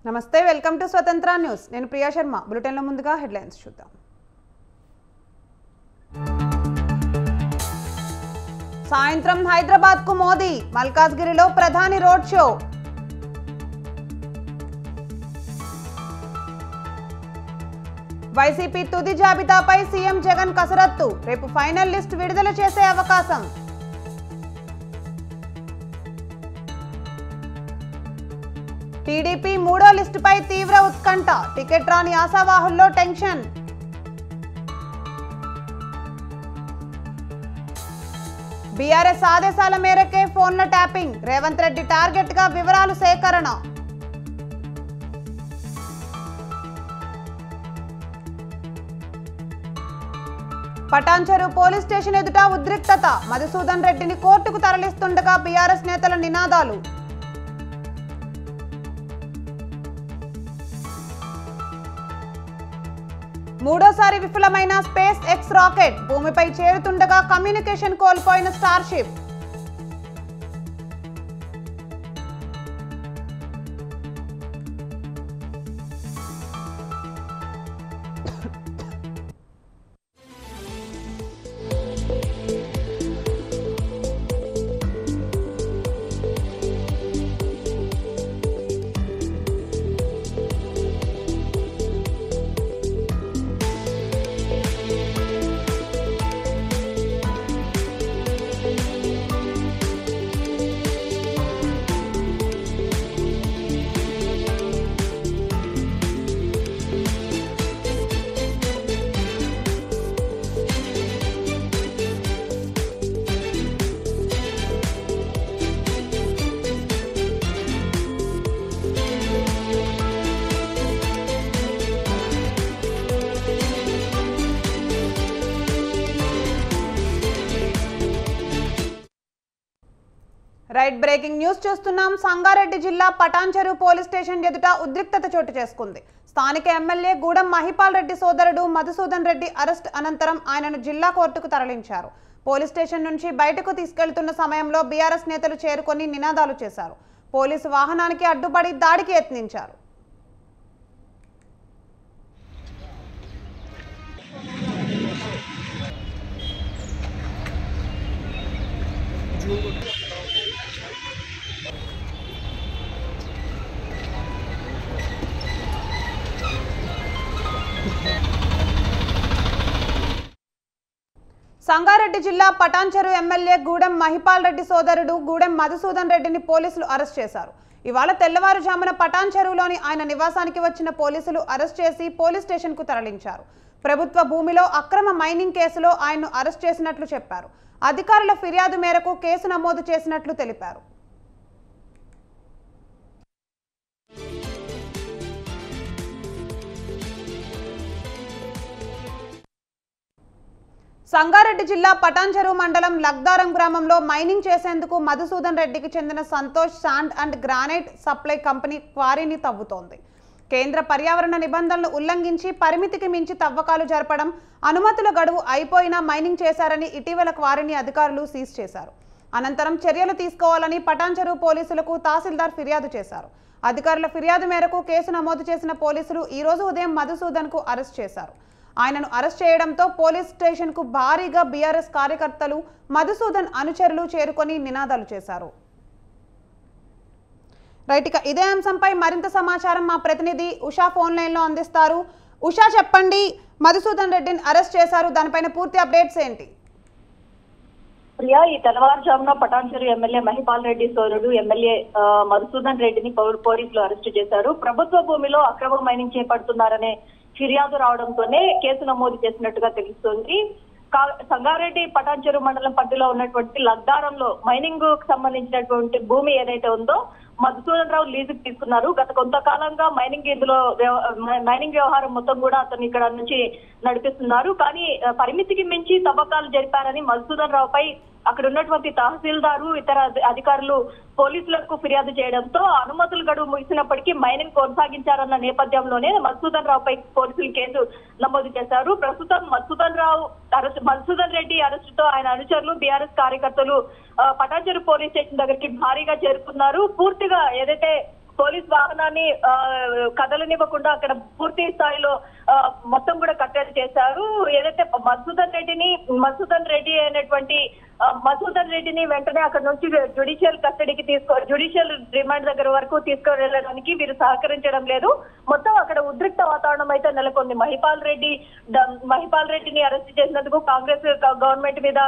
నమస్తే welcome to స్వతంత్ర news నేను ప్రియా శర్మ బులెటిన్లో ముందుగా హెడ్లైన్స్ చూద్దాం సాయంత్రం హైదరాబాద్ కు మోదీ మల్కాజ్గిరిలో ప్రధాని రోడ్ షో వైసీపీ తుది జాబితాపై సీఎం జగన్ కసరత్తు రేపు ఫైనల్ లిస్ట్ విడుదల చేసే అవకాశం టీడీపీ మూడో లిస్టుపై తీవ్ర ఉత్కంఠ టికెట్ రాని ఆశావాహుల్లో టెన్షన్ బీఆర్ఎస్ ఆదేశాల మేరకే ఫోన్ల ట్యాపింగ్ రేవంత్ రెడ్డి టార్గెట్ గా వివరాలు సేకరణ పటాన్చెరు పోలీస్ స్టేషన్ ఎదుట ఉద్రిక్తత మధుసూదన్ రెడ్డిని కోర్టుకు తరలిస్తుండగా బీఆర్ఎస్ నేతల నినాదాలు మూడోసారి విఫలమైన స్పేస్ ఎక్స్ రాకెట్ భూమిపై చేరుతుండగా కమ్యూనికేషన్ కోల్పోయిన స్టార్షిప్ రైట్ బ్రేకింగ్ న్యూస్ చూస్తున్నాం. సంగారెడ్డి జిల్లా పటాన్చెరు పోలీస్ స్టేషన్ ఎదుట ఉద్రిక్తత చోటు చేసుకుంది. స్థానిక ఎమ్మెల్యే గూడెం మహిపాల్ రెడ్డి సోదరుడు మధుసూదన్ రెడ్డి అరెస్ట్ అనంతరం ఆయనను జిల్లా కోర్టుకు తరలించారు. పోలీస్ స్టేషన్ నుంచి బయటకు తీసుకెళ్తున్న సమయంలో బీఆర్ఎస్ నేతలు చేరుకొని నినాదాలు చేశారు. పోలీసు వాహనానికి అడ్డుపడి దాడికి యత్నించారు. సంగారెడ్డి జిల్లా పటాన్చెరు ఎమ్మెల్యే గూడెం మహిపాల్ రెడ్డి సోదరుడు గూడెం మధుసూదన్ రెడ్డిని పోలీసులు అరెస్ట్ చేశారు. ఇవాళ తెల్లవారుజామున పటాన్చెరులోని ఆయన నివాసానికి వచ్చిన పోలీసులు అరెస్ట్ చేసి పోలీస్ స్టేషన్ కు తరలించారు. ప్రభుత్వ భూమిలో అక్రమ మైనింగ్ కేసులో ఆయన్ను అరెస్ట్ చేసినట్లు చెప్పారు. అధికారుల ఫిర్యాదు మేరకు కేసు నమోదు చేసినట్లు తెలిపారు. సంగారెడ్డి జిల్లా పటాన్చెరు మండలం లగ్దారం గ్రామంలో మైనింగ్ చేసేందుకు మధుసూదన్ రెడ్డికి చెందిన Santosh sand and granite supply company క్వారీని తవ్వుతోంది. కేంద్ర పర్యావరణ నిబంధనలు ఉల్లంఘించి పరిమితికి మించి తవ్వకాలు జరపడం, అనుమతుల గడువు అయిపోయినా మైనింగ్ చేశారని ఇటీవల క్వారీని అధికారులు సీజ్ చేశారు. అనంతరం చర్యలు తీసుకోవాలని పటాన్చెరు పోలీసులకు తహసీల్దార్ ఫిర్యాదు చేశారు. అధికారుల ఫిర్యాదు మేరకు కేసు నమోదు చేసిన పోలీసులు ఈ రోజు ఉదయం మధుసూదన్ కు అరెస్ట్ చేశారు. ఆయనను అరెస్ట్ చేయడంతో పోలీస్ స్టేషన్ కు భారీగా బీఆర్ఎస్ కార్యకర్తలు, మధుసూదన్ అనుచరులు చేరుకొని నినాదాలు చేశారు. రైట్, ఇక ఇదే అంశంపై మరింత సమాచారం మా ప్రతినిధి ఉషా ఫోన్ లైన్ లో అందిస్తారు. ఉషా, చెప్పండి, మధుసూదన్ రెడ్డిని అరెస్ట్ చేశారు, దానిపైన పూర్తి అప్డేట్స్ ఏంటి? ప్రియా, ఈ తెల్లవారుజామున పటాన్చెరు ఎమ్మెల్యే మహిపాల్ రెడ్డి సోదరుడు ఎమ్మెల్యే మధుసూదన్ రెడ్డిని పోలీసులు అరెస్టు చేశారు. ప్రభుత్వ భూమిలో అక్రమ మైనింగ్ చేపడుతున్నారనే ఫిర్యాదు రావడంతోనే కేసు నమోదు చేసినట్టుగా తెలుస్తోంది. సంగారెడ్డి పటాన్చెరు మండలం పరిధిలో ఉన్నటువంటి లగ్దారంలో మైనింగ్ కు సంబంధించినటువంటి భూమి ఏదైతే ఉందో మధుసూదన్ రావు లీజుకు తీసుకున్నారు. గత కొంతకాలంగా మైనింగ్ వ్యవహారం మొత్తం కూడా అతను ఇక్కడ నుంచి నడిపిస్తున్నారు. కానీ పరిమితికి మించి తవ్వకాలు జరిపారని మధుసూదన్ రావుపై అక్కడ ఉన్నటువంటి తహసీల్దారు, ఇతర అధికారులు పోలీసులకు ఫిర్యాదు చేయడంతో అనుమతుల గడువు ముగిసినప్పటికీ మైనింగ్ కొనసాగించారన్న నేపథ్యంలోనే మధుసూదన్ రావుపై పోలీసులు కేసు నమోదు చేశారు. ప్రస్తుతం మధుసూదన్ రెడ్డి అరెస్టుతో ఆయన అనుచరులు, బీఆర్ఎస్ కార్యకర్తలు పటాన్చెరు పోలీస్ స్టేషన్ దగ్గరికి భారీగా చేరుకున్నారు. పూర్తిగా ఏదైతే పోలీస్ వాహనాన్ని కదలనివ్వకుండా అక్కడ పూర్తి స్థాయిలో మొత్తం కూడా కట్టడి చేశారు. ఏదైతే మధుసూదన్ రెడ్డి అనేటువంటి మధుసూదన్ రెడ్డిని వెంటనే అక్కడ నుంచి జ్యుడిషియల్ కస్టడీకి జ్యుడిషియల్ రిమాండ్ దగ్గర వరకు తీసుకువెళ్ళడానికి వీరు సహకరించడం లేదు. మొత్తం అక్కడ ఉద్రిక్త వాతావరణం అయితే నెలకొంది. మహిపాల్ రెడ్డిని అరెస్ట్ చేసినందుకు కాంగ్రెస్ గవర్నమెంట్ మీద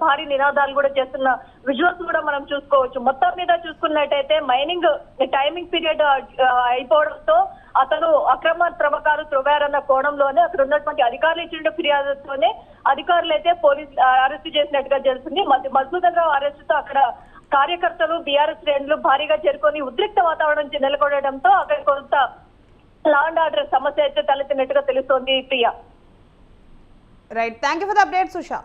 భారీ నినాదాలు కూడా చేస్తున్న విజువల్స్ కూడా మనం చూసుకోవచ్చు. మొత్తం మీద చూసుకున్నట్టయితే మైనింగ్ టైమింగ్ పీరియడ్ అయిపోవడంతో అతను అక్రమ త్రవ్వకాలు త్రవ్వారన్న కోణంలోనే అక్కడ ఉన్నటువంటి అధికారులు ఇచ్చిన ఫిర్యాదుతోనే అధికారులు అయితే పోలీసు అరెస్ట్ చేసినట్టుగా తెలుస్తుంది. మధుసూదన్ రావు అరెస్టుతో అక్కడ కార్యకర్తలు బీఆర్ఎస్ శ్రేణులు భారీగా చేరుకొని ఉద్రిక్త వాతావరణం నెలకొనడంతో అక్కడ కొంత లా అండ్ ఆర్డర్ సమస్య అయితే తలెత్తినట్టుగా తెలుస్తోంది. Priya. Right, thank you for the update సుషా.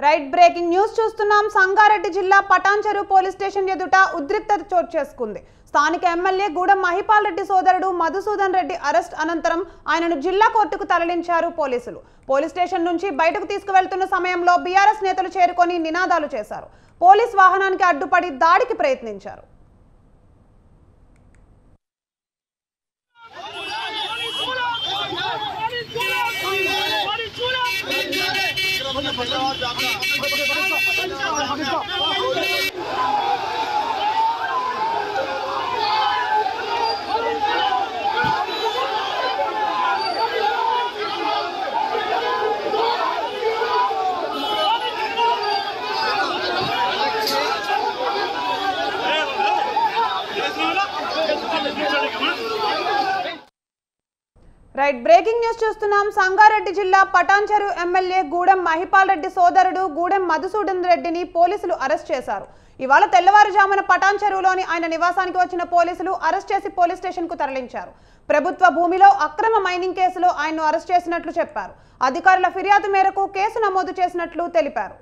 Right, breaking news చూస్తున్నాం. సంగారెడ్డి జిల్లా పటాన్చెరు పోలీస్ స్టేషన్ ఎదుట ఉద్రిక్తత చోటు చేసుకుంది. స్థానిక ఎమ్మెల్యే గూడెం మహిపాల్ రెడ్డి సోదరుడు మధుసూదన్ రెడ్డి అరెస్ట్ అనంతరం ఆయనను జిల్లా కోర్టుకు తరలించారు పోలీసులు. పోలీస్ స్టేషన్ నుంచి బయటకు తీసుకువెళ్తున్న సమయంలో బీఆర్ఎస్ నేతలు చేరుకొని నినాదాలు చేశారు. పోలీస్ వాహనానికి అడ్డుపడి దాడికి ప్రయత్నించారు. రైట్, బ్రేకింగ్ న్యూస్ చూస్తున్నాం. సంగారెడ్డి జిల్లా పటాన్చెరు ఎమ్మెల్యే గూడెం మహిపాల్ రెడ్డి సోదరుడు గూడెం మధుసూదన్ రెడ్డిని పోలీసులు అరెస్ట్ చేశారు. ఇవాళ తెల్లవారుజామున పటాన్చెరులోని ఆయన నివాసానికి వచ్చిన పోలీసులు అరెస్ట్ చేసి పోలీస్ స్టేషన్ కు తరలించారు. ప్రభుత్వ భూమిలో అక్రమ మైనింగ్ కేసులో ఆయన్ను అరెస్ట్ చేసినట్లు చెప్పారు. అధికారుల ఫిర్యాదు మేరకు కేసు నమోదు చేసినట్లు తెలిపారు.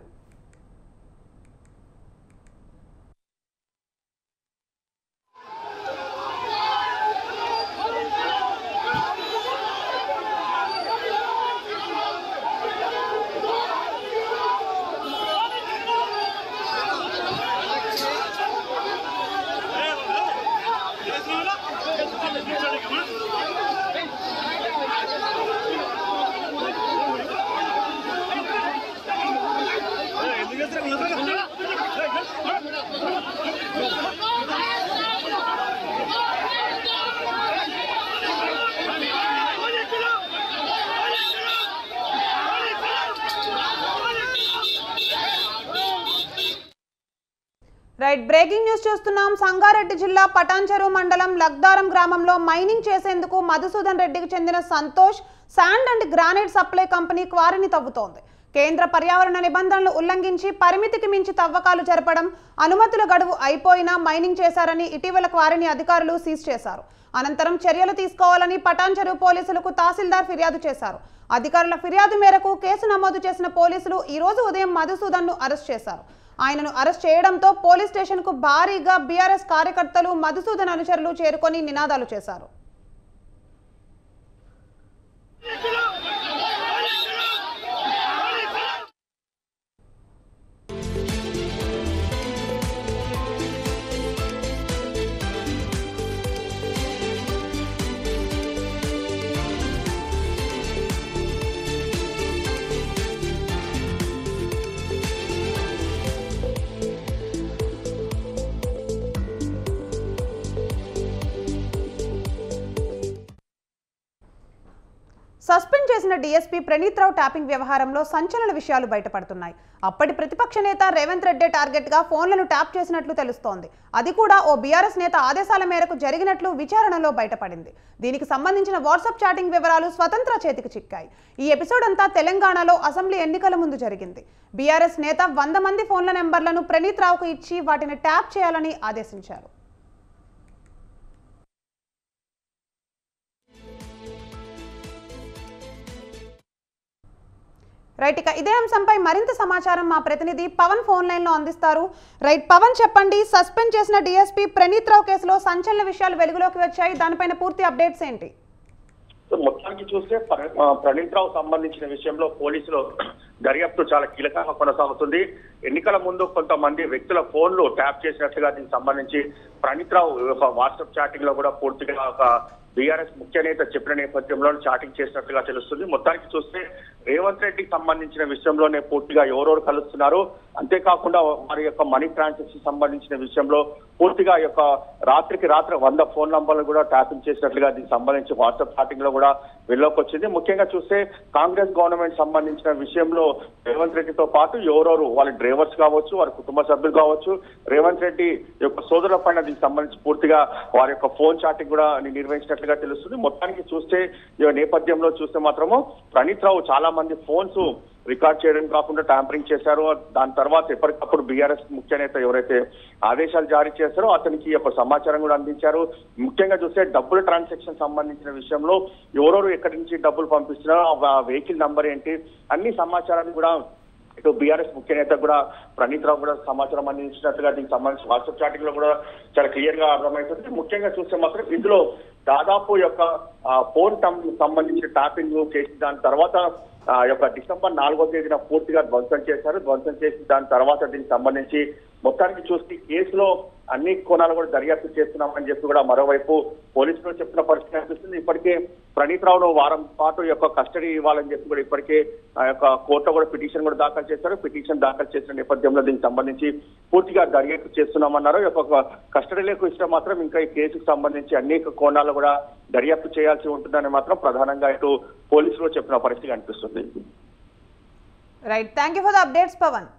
రైట్, బ్రేకింగ్ న్యూస్ చూస్తున్నాం. సంగారెడ్డి జిల్లా పటాన్చెరు మండలం లగ్దారం గ్రామంలో మైనింగ్ చేసేందుకు మధుసూదన్ రెడ్డికి చెందిన Santosh sand and granite supply company క్వారీని తవ్వుతోంది. కేంద్ర పర్యావరణ నిబంధనలు ఉల్లంఘించి పరిమితికి మించి తవ్వకాలు జరపడం, అనుమతుల గడువు అయిపోయినా మైనింగ్ చేశారని ఇటీవల క్వారీని అధికారులు సీజ్ చేశారు. అనంతరం చర్యలు తీసుకోవాలని పటాన్చెరు పోలీసులకు తహసీల్దార్ ఫిర్యాదు చేశారు. అధికారుల ఫిర్యాదు మేరకు కేసు నమోదు చేసిన పోలీసులు ఈ రోజు ఉదయం మధుసూదన్ను అరెస్ట్ చేశారు. ఆయనను అరెస్ట్ చేయడంతో పోలీస్ స్టేషన్కు భారీగా బీఆర్ఎస్ కార్యకర్తలు మధుసూదన్ అనుచరులు చేరుకొని నినాదాలు చేశారు. సస్పెండ్ చేసిన డీఎస్పీ ప్రణీత్ రావు ట్యాపింగ్ వ్యవహారంలో సంచలన విషయాలు బయటపడుతున్నాయి. అప్పటి ప్రతిపక్ష నేత రేవంత్ రెడ్డి టార్గెట్గా ఫోన్లను ట్యాప్ చేసినట్లు తెలుస్తోంది. అది కూడా ఓ బీఆర్ఎస్ నేత ఆదేశాల మేరకు జరిగినట్లు విచారణలో బయటపడింది. దీనికి సంబంధించిన వాట్సాప్ చాటింగ్ వివరాలు స్వతంత్ర చేతికి చిక్కాయి. ఈ ఎపిసోడ్ అంతా తెలంగాణలో అసెంబ్లీ ఎన్నికల ముందు జరిగింది. బీఆర్ఎస్ నేత 100 మంది ఫోన్ల నెంబర్లను ప్రణీత్ రావుకు ఇచ్చి వాటిని ట్యాప్ చేయాలని ఆదేశించారు. రైట్, ఇక ఇదే అంశంపై మరింత సమాచారం మా ప్రతినిధి పవన్ ఫోన్ లైన్ లో అందిస్తారు. రైట్ పవన్, చెప్పండి, సస్పెండ్ చేసిన డీఎస్పీ ప్రణీత్ రావు కేసులో సంచలన విషయాలు వెలుగులోకి వచ్చాయి. దానిపైన పూర్తి అప్డేట్స్ ఏంటి? మొత్తానికి చూస్తే ప్రణీత్ రావు సంబంధించిన విషయంలో పోలీసులు దర్యాప్తు చాలా కీలకంగా కొనసాగుతుంది. ఎన్నికల ముందు కొంతమంది వ్యక్తుల ఫోన్లు ట్యాప్ చేసినట్లుగా దీనికి సంబంధించి ప్రణీత్ రావు వాట్సాప్ చాటింగ్ లో కూడా పూర్తిగా ఒక బీఆర్ఎస్ ముఖ్య నేత చెప్పిన నేపథ్యంలో చాటింగ్ చేసినట్లుగా తెలుస్తుంది. మొత్తానికి చూస్తే రేవంత్ రెడ్డికి సంబంధించిన విషయంలోనే పూర్తిగా ఎవరెవరు కలుస్తున్నారు, అంతేకాకుండా వారి యొక్క మనీ ట్రాన్సాక్షన్ సంబంధించిన విషయంలో పూర్తిగా యొక్క రాత్రికి రాత్రి 100 ఫోన్ నంబర్లు కూడా ట్యాపింగ్ చేసినట్లుగా దీనికి సంబంధించి వాట్సాప్ చాటింగ్ లో కూడా వెళ్ళలోకి వచ్చింది. ముఖ్యంగా చూస్తే కాంగ్రెస్ గవర్నమెంట్ సంబంధించిన విషయంలో రేవంత్ రెడ్డితో పాటు ఎవరెవరు వాళ్ళ డ్రైవర్స్ కావచ్చు, వారి కుటుంబ సభ్యులు కావచ్చు, రేవంత్ రెడ్డి యొక్క సోదరుల పైన దీనికి సంబంధించి పూర్తిగా వారి యొక్క ఫోన్ చాటింగ్ కూడా నిర్వహించినట్లుగా తెలుస్తుంది. మొత్తానికి చూస్తే ఈ నేపథ్యంలో చూస్తే మాత్రము ప్రణీత్ రావు చాలా మంది ఫోన్స్ రికార్డ్ చేయడం కాకుండా ట్యాంపరింగ్ చేశారు. దాని తర్వాత ఎప్పటికప్పుడు బీఆర్ఎస్ ముఖ్య నేత ఎవరైతే ఆదేశాలు జారీ చేశారో అతనికి ఒక సమాచారం కూడా అందించారు. ముఖ్యంగా చూస్తే డబ్బుల ట్రాన్సాక్షన్ సంబంధించిన విషయంలో ఎవరెవరు ఎక్కడి నుంచి డబ్బులు పంపిస్తున్నారో ఆ వెహికల్ నంబర్ ఏంటి అన్ని సమాచారాన్ని కూడా ఇటు బీఆర్ఎస్ ముఖ్య నేత కూడా ప్రణీత్ రావు కూడా సమాచారం అందించినట్లుగా దీనికి సంబంధించి వాట్సాప్ చాటింగ్ లో కూడా చాలా క్లియర్ గా అర్థమవుతుంది. ముఖ్యంగా చూస్తే మాత్రం ఇందులో దాదాపు యొక్క ఫోన్ సంబంధించిన ట్యాపింగ్ చేసి దాని తర్వాత యొక్క డిసెంబర్ 4వ తేదీన పూర్తిగా ధ్వంసం చేశారు. ధ్వంసం చేసి దాని తర్వాత దీనికి సంబంధించి మొత్తానికి చూస్తే కేసులో అన్ని కోణాలు కూడా దర్యాప్తు చేస్తున్నామని చెప్పి కూడా మరోవైపు పోలీసులు చెప్పిన పరిస్థితి అనిపిస్తుంది. ఇప్పటికే ప్రణీత్ రావును వారం పాటు యొక్క కస్టడీ ఇవ్వాలని చెప్పి కూడా ఇప్పటికే ఆ యొక్క కోర్టులో కూడా పిటిషన్ కూడా దాఖలు చేశారు. పిటిషన్ దాఖలు చేసిన నేపథ్యంలో దీనికి సంబంధించి పూర్తిగా దర్యాప్తు చేస్తున్నామన్నారు. యొక్క కస్టడీలోకి ఇస్తే మాత్రం ఇంకా ఈ కేసుకు సంబంధించి అనేక కోణాలు కూడా దర్యాప్తు చేయాల్సి ఉంటుందని మాత్రం ప్రధానంగా ఇటు పోలీసులు చెప్పిన పరిస్థితి అనిపిస్తుంది. Right, thank you for the updates Pavan.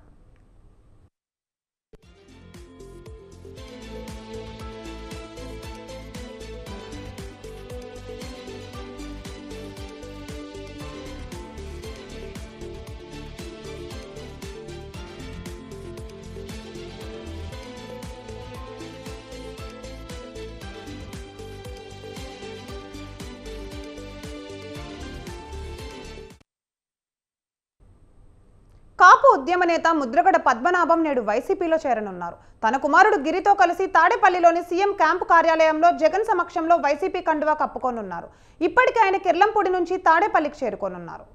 కాపు ఉద్యమ నేత ముద్రగడ పద్మనాభం నేడు వైసీపీలో చేరనున్నారు. తన కుమారుడు గిరితో కలిసి తాడేపల్లిలోని సీఎం క్యాంపు కార్యాలయంలో జగన్ సమక్షంలో వైసీపీ కండువా కప్పుకోనున్నారు. ఇప్పటికే ఆయన కిర్లంపూడి నుంచి తాడేపల్లికి చేరుకోనున్నారు.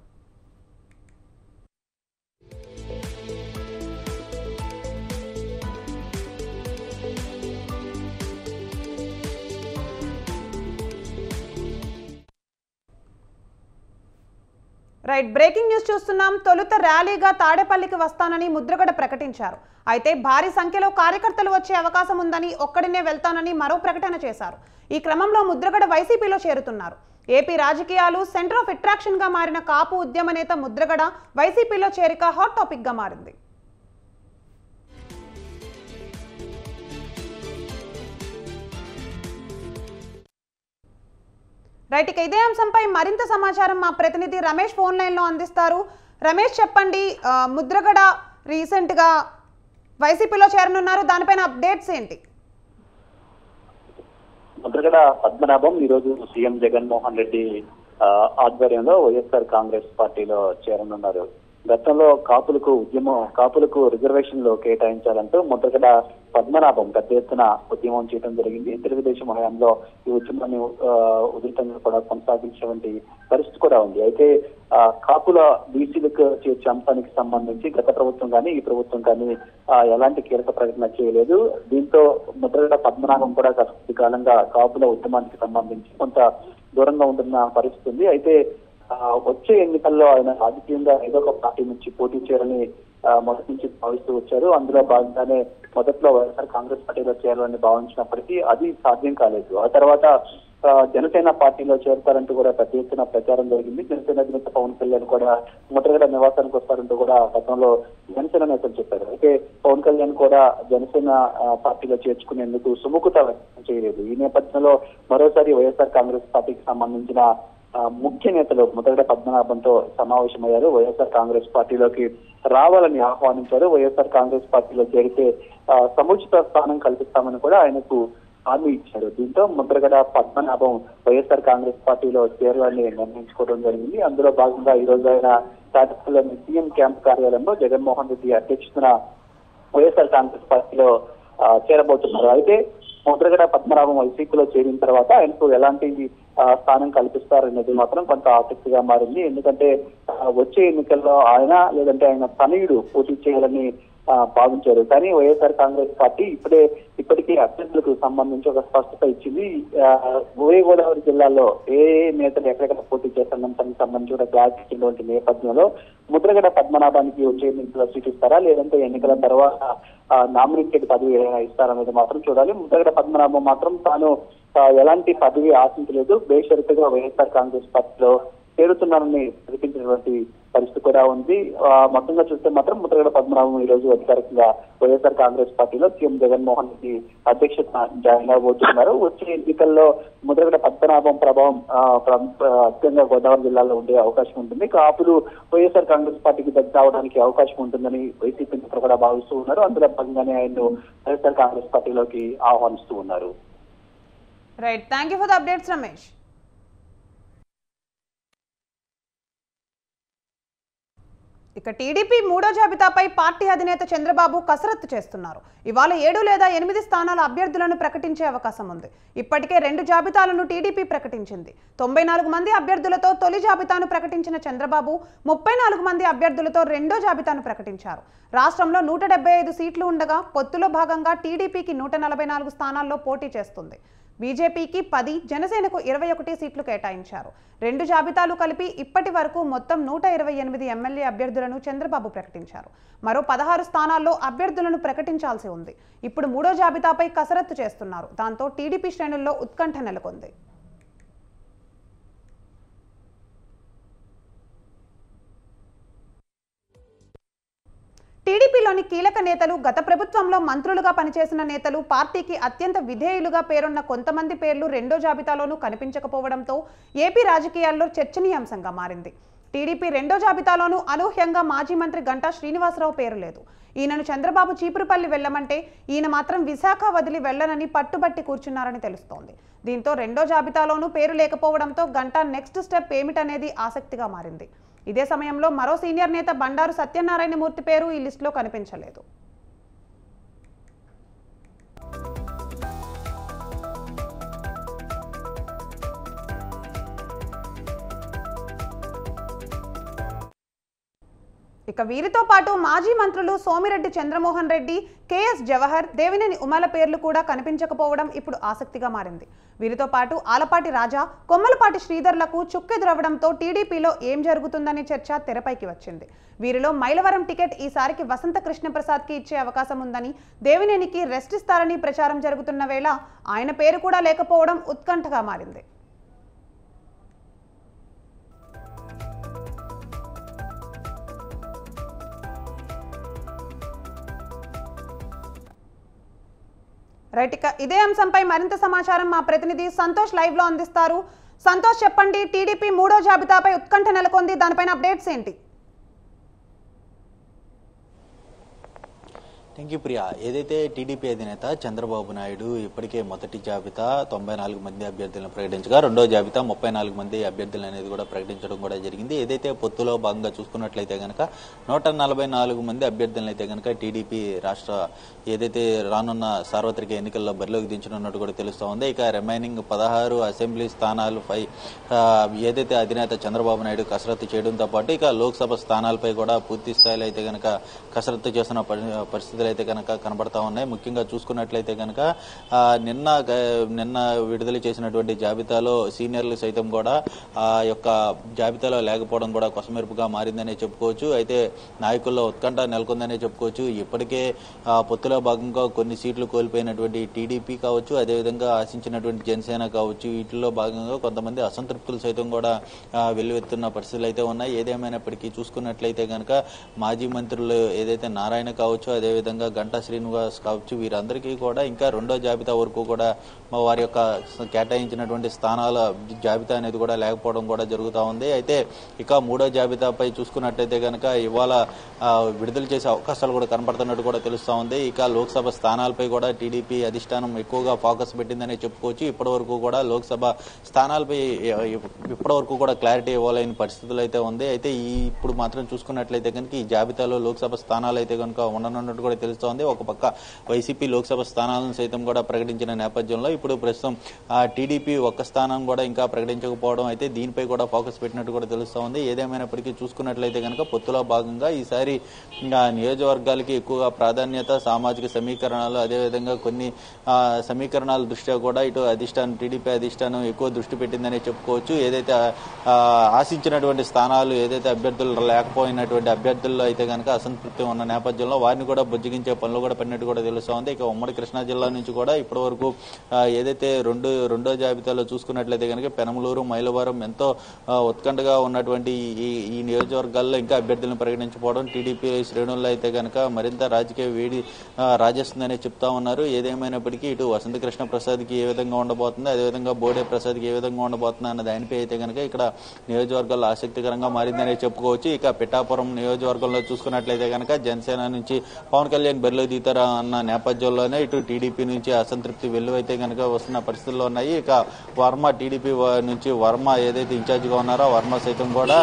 రైట్, బ్రేకింగ్ న్యూస్ చూస్తున్నాం. తొలుత ర్యాలీగా తాడేపల్లికి వస్తానని ముద్రగడ ప్రకటించారు. అయితే భారీ సంఖ్యలో కార్యకర్తలు వచ్చే అవకాశం ఉందని ఒక్కడినే వెళ్తానని మరో ప్రకటన చేశారు. ఈ క్రమంలో ముద్రగడ వైసీపీలో చేరుతున్నారు. ఏపీ రాజకీయాలు సెంటర్ ఆఫ్ అట్రాక్షన్ గా మారిన కాపు ఉద్యమ నేత ముద్రగడ వైసీపీలో చేరిక హాట్ టాపిక్ గా మారింది. రైట్, ఇక ఇదే అంశంపై మరింత సమాచారం మా ప్రతినిధి రమేష్ ఫోన్ లైన్ లో అందిస్తారు. రమేష్, చెప్పండి, ముద్రగడ రీసెంట్ గా వైసీపీలో చేరనున్నారు, దానిపైన అప్డేట్స్ ఏంటి? ముద్రగడ పద్మనాభం ఈరోజు సీఎం జగన్మోహన్ రెడ్డి ఆధ్వర్యంలో వైఎస్ఆర్ కాంగ్రెస్ పార్టీలో చేరనున్నారు. గతంలో కాపులకు రిజర్వేషన్లు కేటాయించాలంటూ ముద్రగడ పద్మనాభం పెద్ద ఎత్తున ఉద్యమం చేయడం జరిగింది. తెలుగుదేశం హయాంలో ఈ ఉద్యమాన్ని ఉధృతంగా కూడా కొనసాగించేటువంటి పరిస్థితి కూడా ఉంది. అయితే కాపుల బీసీలకు చేర్చే అంశానికి సంబంధించి గత ప్రభుత్వం కానీ ఈ ప్రభుత్వం కానీ ఎలాంటి కీలక ప్రకటన చేయలేదు. దీంతో ముద్రగడ పద్మనాభం కూడా గత కాలంగా కాపుల ఉద్యమానికి సంబంధించి కొంత దూరంగా ఉంటున్న పరిస్థితి ఉంది. అయితే వచ్చే ఎన్నికల్లో ఆయన రాజకీయంగా ఏదో ఒక పార్టీ నుంచి పోటీ చేయాలని మొదటి నుంచి భావిస్తూ వచ్చారు. అందులో భాగంగానే మొదట్లో వైఎస్ఆర్ కాంగ్రెస్ పార్టీలో చేరాలని భావించినప్పటికీ అది సాధ్యం కాలేదు. ఆ తర్వాత జనసేన పార్టీలో చేరుతారంటూ కూడా పెద్ద ఎత్తున ప్రచారం జరిగింది. జనసేన అధినేత పవన్ కళ్యాణ్ కూడా ముద్రగడ నివాసానికి వస్తారంటూ కూడా గతంలో జనసేన నేతలు చెప్పారు. అయితే పవన్ కళ్యాణ్ కూడా జనసేన పార్టీలో చేర్చుకునేందుకు సుముఖత వ్యక్తం చేయలేదు. ఈ నేపథ్యంలో మరోసారి వైఎస్ఆర్ కాంగ్రెస్ పార్టీకి సంబంధించిన ముఖ్య నేతలు ముద్రగడ పద్మనాభంతో సమావేశమయ్యారు. వైఎస్ఆర్ కాంగ్రెస్ పార్టీలోకి రావాలని ఆహ్వానించారు. వైఎస్ఆర్ కాంగ్రెస్ పార్టీలో చేరితే సముచిత స్థానం కల్పిస్తామని కూడా ఆయనకు హామీ ఇచ్చారు. దీంతో ముద్రగడ పద్మనాభం వైఎస్ఆర్ కాంగ్రెస్ పార్టీలో చేరాలని నిర్ణయించుకోవడం జరిగింది. అందులో భాగంగా ఈ రోజు ఆయన తాడేపల్లిలోని సీఎం క్యాంప్ కార్యాలయంలో జగన్మోహన్ రెడ్డి అధ్యక్షతన వైఎస్ఆర్ కాంగ్రెస్ పార్టీలో చేరబోతున్నారు. అయితే ముద్రగడ పద్మనాభం వైసీపీలో చేరిన తర్వాత ఆయనకు ఎలాంటి స్థానం కల్పిస్తారనేది మాత్రం కొంత ఆసక్తిగా మారింది. ఎందుకంటే వచ్చే ఎన్నికల్లో ఆయన లేదంటే ఆయన తనయుడు పోటీ చేయాలని భావించారు. కానీ వైఎస్ఆర్ కాంగ్రెస్ పార్టీ ఇప్పటికీ అభ్యర్థులకు సంబంధించి ఒక స్పష్టత ఇచ్చింది. ఉభయ గోదావరి జిల్లాలో ఏ నేతలు ఎక్కడెక్కడ పోటీ చేస్తారన్న దానికి సంబంధించి కూడా క్లారిటీ ఇచ్చినటువంటి నేపథ్యంలో ముద్రగడ పద్మనాభానికి వచ్చే ఎన్నికల్లో సీట్ ఇస్తారా లేదంటే ఎన్నికల తర్వాత నామినేటెడ్ పదవి ఇస్తారనేది మాత్రం చూడాలి. ముద్రగడ పద్మనాభం మాత్రం తాను ఎలాంటి పదవి ఆశించలేదు, బేషరతుగా వైఎస్ఆర్ కాంగ్రెస్ పార్టీలో చేరుతున్నారని ప్రకటించినటువంటి పరిస్థితి కూడా ఉంది. మొత్తంగా చూస్తే మాత్రం ముద్రగడ పద్మనాభం ఈ రోజు అధికారికంగా వైఎస్ఆర్ కాంగ్రెస్ పార్టీలో సీఎం జగన్మోహన్ రెడ్డి అధ్యక్షతన జాయిన్ అవబోతున్నారు. వచ్చే ఎన్నికల్లో ముద్రగడ పద్మనాభం ప్రభావం అత్యంత గోదావరి జిల్లాలో ఉండే అవకాశం ఉంటుంది. కాపులు వైఎస్ఆర్ కాంగ్రెస్ పార్టీకి దగ్గర అవడానికి అవకాశం ఉంటుందని వైసీపీ నేతలు కూడా భావిస్తూ ఉన్నారు. అందులో భాగంగానే ఆయన వైఎస్ఆర్ కాంగ్రెస్ పార్టీలోకి ఆహ్వానిస్తూ ఉన్నారు. Right, thank you for the updates Ramesh. ఇక టీడీపీ మూడో జాబితాపై పార్టీ అధినేత చంద్రబాబు కసరత్తు చేస్తున్నారు. ఇవాళ 7 లేదా 8 స్థానాల అభ్యర్థులను ప్రకటించే అవకాశం ఉంది. ఇప్పటికే 2 జాబితాలను టీడీపీ ప్రకటించింది. 94 మంది అభ్యర్థులతో తొలి జాబితాను ప్రకటించిన చంద్రబాబు 34 మంది అభ్యర్థులతో రెండో జాబితాను ప్రకటించారు. రాష్ట్రంలో 175 సీట్లు ఉండగా పొత్తులో భాగంగా టీడీపీకి 144 స్థానాల్లో పోటీ చేస్తుంది. బీజేపీకి 10, జనసేనకు 21 సీట్లు కేటాయించారు. 2 జాబితాలు కలిపి ఇప్పటి వరకు మొత్తం 128 ఎమ్మెల్యే అభ్యర్థులను చంద్రబాబు ప్రకటించారు. మరో 16 స్థానాల్లో అభ్యర్థులను ప్రకటించాల్సి ఉంది. ఇప్పుడు మూడో జాబితాపై కసరత్తు చేస్తున్నారు. దాంతో టీడీపీ శ్రేణుల్లో ఉత్కంఠ నెలకొంది. టీడీపీలోని కీలక నేతలు, గత ప్రభుత్వంలో మంత్రులుగా పనిచేసిన నేతలు, పార్టీకి అత్యంత విధేయులుగా పేరున్న కొంతమంది పేర్లు రెండో జాబితాలోనూ కనిపించకపోవడంతో ఏపీ రాజకీయాల్లో చర్చనీయాంశంగా మారింది. టీడీపీ రెండో జాబితాలోనూ అనూహ్యంగా మాజీ మంత్రి గంటా శ్రీనివాసరావు పేరు లేదు. ఈయనను చంద్రబాబు చీపురుపల్లి వెళ్లమంటే ఈయన మాత్రం విశాఖ వదిలి వెళ్లనని పట్టుబట్టి కూర్చున్నారని తెలుస్తోంది. దీంతో రెండో జాబితాలోనూ పేరు లేకపోవడంతో గంటా నెక్స్ట్ స్టెప్ ఏమిటనేది ఆసక్తిగా మారింది. ఇదే సమయంలో మరో సీనియర్ నేత బండారు సత్యనారాయణ మూర్తి పేరు ఈ లిస్టులో కనిపించలేదు. ఇక వీరితో పాటు మాజీ మంత్రులు సోమిరెడ్డి చంద్రమోహన్ రెడ్డి, కేఎస్ జవహర్, దేవినేని ఉమల పేర్లు కూడా కనిపించకపోవడం ఇప్పుడు ఆసక్తిగా మారింది. వీరితో పాటు ఆలపాటి రాజా, కొమ్మలపాటి శ్రీధర్లకు చుక్కెదురవడంతో టీడీపీలో ఏం జరుగుతుందనే చర్చ తెరపైకి వచ్చింది. వీరిలో మైలవరం టికెట్ ఈసారికి వసంత కృష్ణప్రసాద్కి ఇచ్చే అవకాశం ఉందని, దేవినేనికి రెస్ట్ ఇస్తారని ప్రచారం జరుగుతున్న వేళ ఆయన పేరు కూడా లేకపోవడం ఉత్కంఠగా మారింది. రైట్, ఇక ఇదే అంశంపై మరింత సమాచారం మా ప్రతినిధి సంతోష్ లైవ్ లో అందిస్తారు. సంతోష్, చెప్పండి, టీడీపీ మూడో జాబితాపై ఉత్కంఠ నెలకొంది, దానిపైన అప్డేట్స్ ఏంటి? Thank you Priya. ఏదైతే టీడీపీ అధినేత చంద్రబాబు నాయుడు ఇప్పటికే మొదటి జాబితా 94 మంది అభ్యర్థులను ప్రకటించగా రెండో జాబితా 34 మంది అభ్యర్థులు అనేది కూడా ప్రకటించడం కూడా జరిగింది. ఏదైతే పొత్తులో భాగంగా చూసుకున్నట్లయితే కనుక 144 మంది అభ్యర్థులను అయితే కనుక టీడీపీ రాష్ట్ర ఏదైతే రానున్న సార్వత్రిక ఎన్నికల్లో బరిలోకి దించనున్నట్టు కూడా తెలుస్తూ ఉంది. ఇక రిమైనింగ్ 16 అసెంబ్లీ స్థానాలపై ఏదైతే అధినేత చంద్రబాబు నాయుడు కసరత్తు చేయడంతో పాటు ఇక లోక్సభ స్థానాలపై కూడా పూర్తి స్థాయిలో అయితే కనుక కసరత్తు చేస్తున్న పరిస్థితులు అయితే కనుక కనబడతా ఉన్నాయి. ముఖ్యంగా చూసుకున్నట్లయితే కనుక నిన్న విడుదల చేసినటువంటి జాబితాలో సీనియర్లు సైతం కూడా ఆ యొక్క జాబితాలో లేకపోవడం కూడా కొసమెరుపుగా మారిందనే చెప్పుకోవచ్చు. అయితే నాయకుల్లో ఉత్కంఠ నెలకొందనే చెప్పుకోవచ్చు. ఇప్పటికే పొత్తులో భాగంగా కొన్ని సీట్లు కోల్పోయినటువంటి టీడీపీ కావచ్చు, అదేవిధంగా ఆశించినటువంటి జనసేన కావచ్చు, వీటిలో భాగంగా కొంతమంది అసంతృప్తులు సైతం కూడా వెల్లువెత్తున్న పరిస్థితులు అయితే ఉన్నాయి. ఏదేమైనప్పటికీ చూసుకున్నట్లయితే కనుక మాజీ మంత్రులు ఏదైతే నారాయణ కావచ్చు, అదేవిధంగా గంటా శ్రీనివాస్ కావచ్చు, వీరందరికీ కూడా ఇంకా రెండో జాబితా వరకు కూడా వారి యొక్క కేటాయించినటువంటి స్థానాల జాబితా అనేది కూడా లేకపోవడం కూడా జరుగుతూ ఉంది. అయితే ఇక మూడో జాబితాపై చూసుకున్నట్లయితే కనుక ఇవాళ విడుదల చేసే అవకాశాలు కూడా కనపడుతున్నట్టు కూడా తెలుస్తూ ఉంది. ఇక లోక్సభ స్థానాలపై కూడా టీడీపీ అధిష్టానం ఎక్కువగా ఫోకస్ పెట్టిందని చెప్పుకోవచ్చు. ఇప్పటి వరకు కూడా లోక్సభ స్థానాలపై ఇప్పటి వరకు కూడా క్లారిటీ ఇవ్వాలని పరిస్థితులు అయితే ఉంది. అయితే ఇప్పుడు మాత్రం చూసుకున్నట్లయితే కనుక ఈ జాబితాలో లోక్సభ స్థానాలు అయితే కనుక ఉండనున్నట్టు కూడా తెలుస్తోంది. ఒక పక్క వైసీపీ లోక్సభ స్థానాలను సైతం కూడా ప్రకటించిన నేపథ్యంలో ఇప్పుడు ప్రస్తుతం టీడీపీ ఒక్క స్థానం కూడా ఇంకా ప్రకటించకపోవడం అయితే దీనిపై కూడా ఫోకస్ పెట్టినట్టు కూడా తెలుస్తోంది. ఏదేమైనప్పటికీ చూసుకున్నట్లయితే కనుక పొత్తులో భాగంగా ఈసారి నియోజకవర్గాలకి ఎక్కువగా ప్రాధాన్యత, సామాజిక సమీకరణాలు, అదేవిధంగా కొన్ని సమీకరణాల దృష్ట్యా కూడా ఇటు అధిష్టానం టీడీపీ అధిష్టానం ఎక్కువ దృష్టి పెట్టిందనే చెప్పుకోవచ్చు. ఏదైతే ఆశించినటువంటి స్థానాలు ఏదైతే అభ్యర్థులు లేకపోయినటువంటి అభ్యర్థుల్లో అయితే కనుక అసంతృప్తి ఉన్న నేపథ్యంలో వారిని కూడా బుజ్జగించే పనులు కూడా పడినట్టు కూడా తెలుస్తూ ఉంది. ఇక ఉమ్మడి కృష్ణా జిల్లా నుంచి కూడా ఇప్పటి వరకు ఏదైతే రెండో జాబితాలో చూసుకున్నట్లయితే కనుక పెనమలూరు, మైలవరం ఎంతో ఉత్కంఠగా ఉన్నటువంటి ఈ నియోజకవర్గాల్లో ఇంకా అభ్యర్థులను ప్రకటించకపోవడం టీడీపీ శ్రేణుల్లో అయితే కనుక మరింత రాజకీయ వేడి రాజేస్తుందని చెప్తా ఉన్నారు. ఏదేమైనప్పటికీ ఇటు వసంత కృష్ణ ప్రసాద్కి ఏ విధంగా ఉండబోతుంది, అదేవిధంగా బోడే ప్రసాద్కి ఏ విధంగా ఉండబోతుంది అన్న దానిపై అయితే కనుక ఇక్కడ నియోజకవర్గాల్లో ఆసక్తికరంగా మారిందని చెప్పుకోవచ్చు. ఇక పిఠాపురం నియోజకవర్గంలో చూసుకున్నట్లయితే కనుక జనసేన నుంచి పవన్ కళ్యాణ్ బరిలో దిగుతారా అన్న నేపథ్యంలోనే ఇటు టీడీపీ నుంచి అసంతృప్తి వెల్లువైతే కనుక వస్తున్న పరిస్థితుల్లో ఉన్నాయి. ఇక వర్మ టీడీపీ నుంచి వర్మ ఏదైతే ఇన్ఛార్జిగా ఉన్నారో వర్మ సైతం కూడా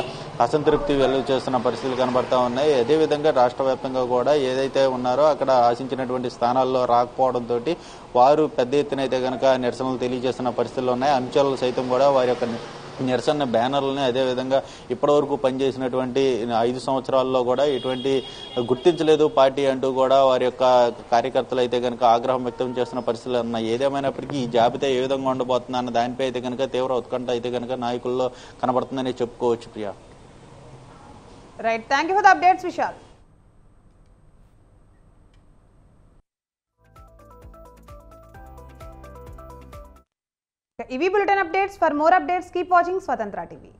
అసంతృప్తి వెలువ చేస్తున్న పరిస్థితులు కనబడతా ఉన్నాయి. అదేవిధంగా రాష్ట్ర వ్యాప్తంగా కూడా ఏదైతే ఉన్నారో అక్కడ ఆశించినటువంటి స్థానాల్లో రాకపోవడంతో వారు పెద్ద ఎత్తున అయితే కనుక నిరసనలు తెలియజేస్తున్న పరిస్థితులు ఉన్నాయి. అంశాలు సైతం కూడా వారి యొక్క నిరసన బ్యానర్లని అదేవిధంగా ఇప్పటి వరకు పనిచేసినటువంటి 5 సంవత్సరాల్లో కూడా ఎటువంటి గుర్తించలేదు పార్టీ అంటూ కూడా వారి యొక్క కార్యకర్తలు అయితే కనుక ఆగ్రహం వ్యక్తం చేస్తున్న పరిస్థితులు ఉన్నాయి. ఏదేమైనప్పటికీ ఈ జాబితా ఏ విధంగా ఉండబోతుంది అన్న దానిపై అయితే కనుక తీవ్ర ఉత్కంఠ అయితే కనుక నాయకుల్లో కనబడుతుందని చెప్పుకోవచ్చు. Priya, right, thank you for the updates Vishal. ఇవి bulletin updates. For more updates keep watching Swatantra TV.